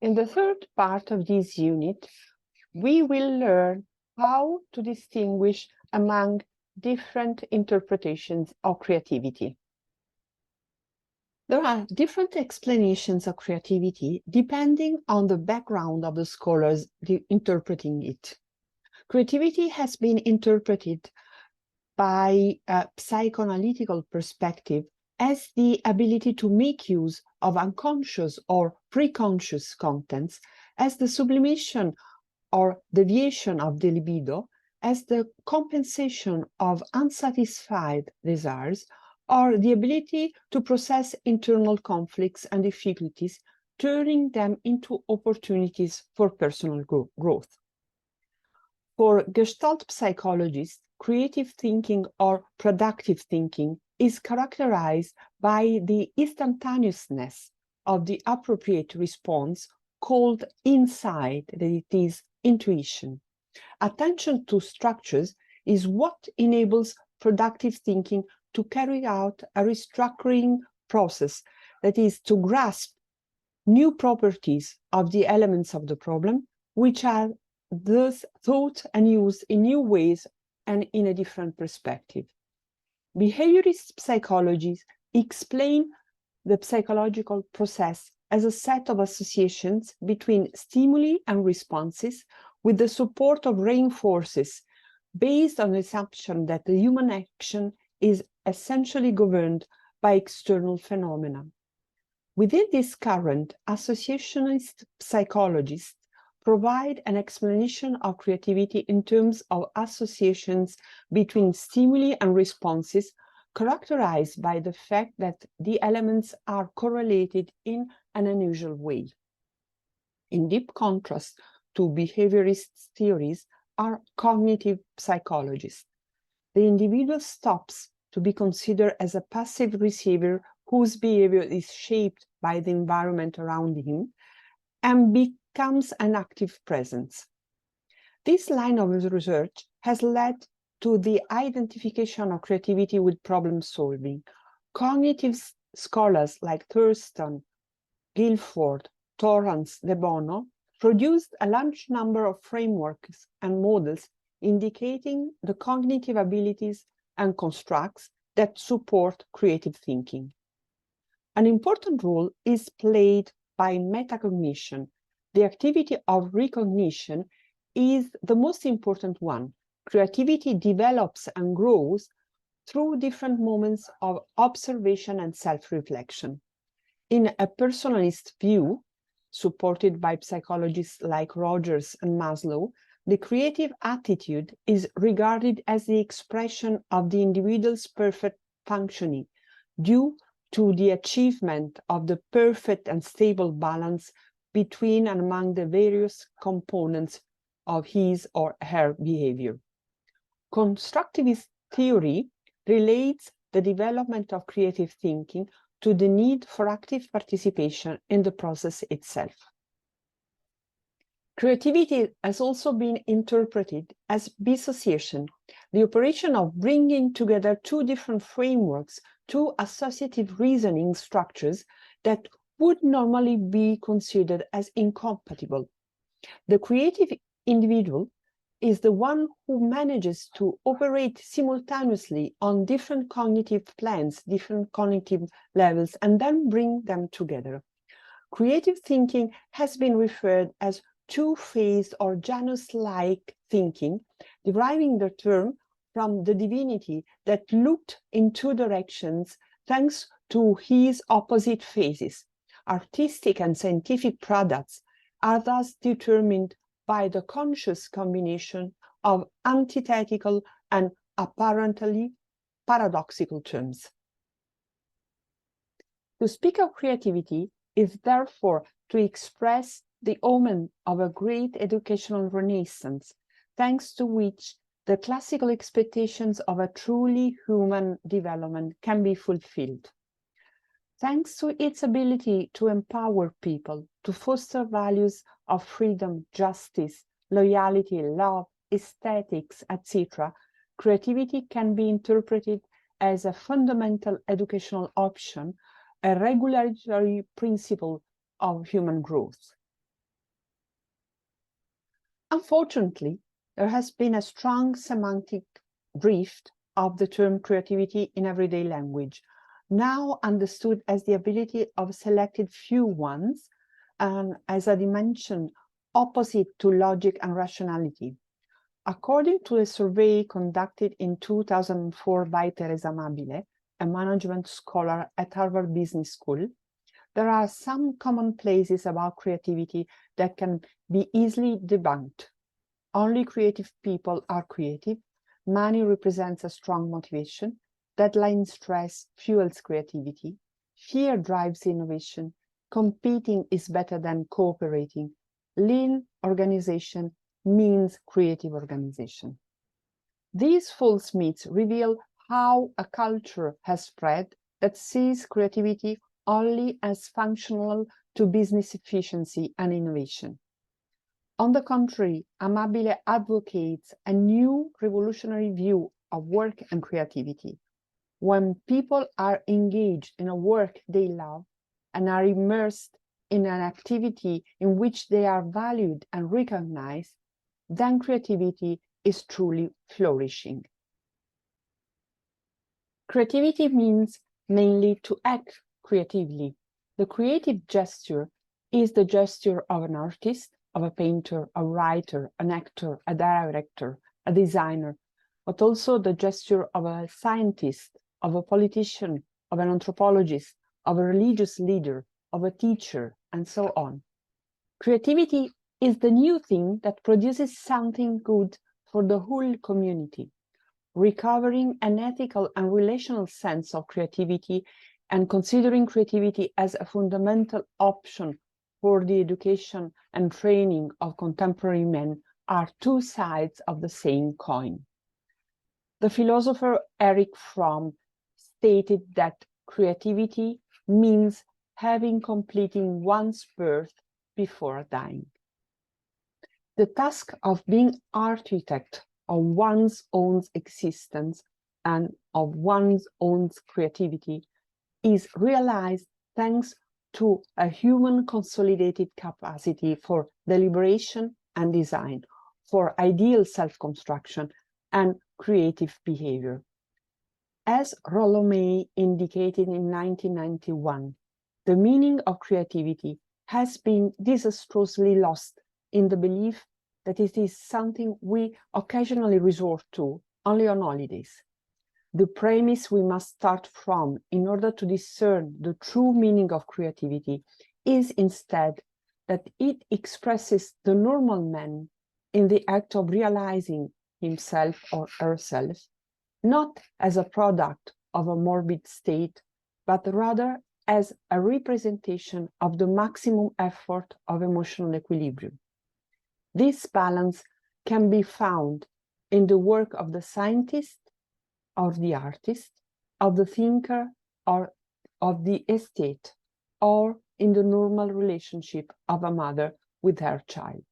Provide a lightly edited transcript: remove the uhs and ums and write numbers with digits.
In the third part of this unit, we will learn how to distinguish among different interpretations of creativity. There are different explanations of creativity depending on the background of the scholars interpreting it. Creativity has been interpreted by a psychoanalytical perspective as the ability to make use of unconscious or preconscious contents, as the sublimation or deviation of the libido, as the compensation of unsatisfied desires, or the ability to process internal conflicts and difficulties, turning them into opportunities for personal growth. For Gestalt psychologists, creative thinking or productive thinking is characterized by the instantaneousness of the appropriate response, called insight, that it is intuition. Attention to structures is what enables productive thinking to carry out a restructuring process, that is, to grasp new properties of the elements of the problem, which are thus thought and used in new ways and in a different perspective. Behaviorist psychologists explain the psychological process as a set of associations between stimuli and responses with the support of reinforcers, based on the assumption that the human action is essentially governed by external phenomena. Within this current, associationist psychologists provide an explanation of creativity in terms of associations between stimuli and responses, characterized by the fact that the elements are correlated in an unusual way. In deep contrast to behaviorist theories are cognitive psychologists. The individual stops to be considered as a passive receiver whose behavior is shaped by the environment around him and becomes an active presence. This line of research has led to the identification of creativity with problem solving. Cognitive scholars like Thurston, Guilford, Torrance, De Bono produced a large number of frameworks and models indicating the cognitive abilities and constructs that support creative thinking. An important role is played by metacognition. The activity of recognition is the most important one. Creativity develops and grows through different moments of observation and self-reflection. In a personalist view, supported by psychologists like Rogers and Maslow, the creative attitude is regarded as the expression of the individual's perfect functioning, due to the achievement of the perfect and stable balance between and among the various components of his or her behavior. Constructivist theory relates the development of creative thinking to the need for active participation in the process itself. Creativity has also been interpreted as dissociation, the operation of bringing together two different frameworks, two associative reasoning structures that would normally be considered as incompatible. The creative individual is the one who manages to operate simultaneously on different cognitive plans, different cognitive levels, and then bring them together. Creative thinking has been referred as two-phased or Janus-like thinking, deriving the term from the divinity that looked in two directions thanks to his opposite phases. Artistic and scientific products are thus determined by the conscious combination of antithetical and apparently paradoxical terms. To speak of creativity is therefore to express the omen of a great educational renaissance, thanks to which the classical expectations of a truly human development can be fulfilled. Thanks to its ability to empower people, to foster values of freedom, justice, loyalty, love, aesthetics, etc., creativity can be interpreted as a fundamental educational option, a regulatory principle of human growth. Unfortunately, there has been a strong semantic drift of the term creativity in everyday language, now understood as the ability of selected few ones and as a dimension opposite to logic and rationality. According to a survey conducted in 2004 by Teresa Amabile, a management scholar at Harvard Business School, there are some commonplaces about creativity that can be easily debunked. Only creative people are creative. Money represents a strong motivation. Deadline stress fuels creativity. Fear drives innovation. Competing is better than cooperating. Lean organization means creative organization. These false myths reveal how a culture has spread that sees creativity only as functional to business efficiency and innovation. On the contrary, Amabile advocates a new revolutionary view of work and creativity. When people are engaged in a work they love and are immersed in an activity in which they are valued and recognized, then creativity is truly flourishing. Creativity means mainly to act creatively. The creative gesture is the gesture of an artist, of a painter, a writer, an actor, a director, a designer, but also the gesture of a scientist, of a politician, of an anthropologist, of a religious leader, of a teacher, and so on. Creativity is the new thing that produces something good for the whole community. Recovering an ethical and relational sense of creativity and considering creativity as a fundamental option for the education and training of contemporary men are two sides of the same coin. The philosopher Erich Fromm stated that creativity means having completing one's birth before dying. The task of being architect of one's own existence and of one's own creativity is realized thanks to a human consolidated capacity for deliberation and design, for ideal self-construction and creative behavior. As Rollo May indicated in 1991, the meaning of creativity has been disastrously lost in the belief that it is something we occasionally resort to only on holidays. The premise we must start from in order to discern the true meaning of creativity is instead that it expresses the normal man in the act of realizing himself or herself, not as a product of a morbid state, but rather as a representation of the maximum effort of emotional equilibrium. This balance can be found in the work of the scientist, of the artist, of the thinker, or of the aesthete, or in the normal relationship of a mother with her child.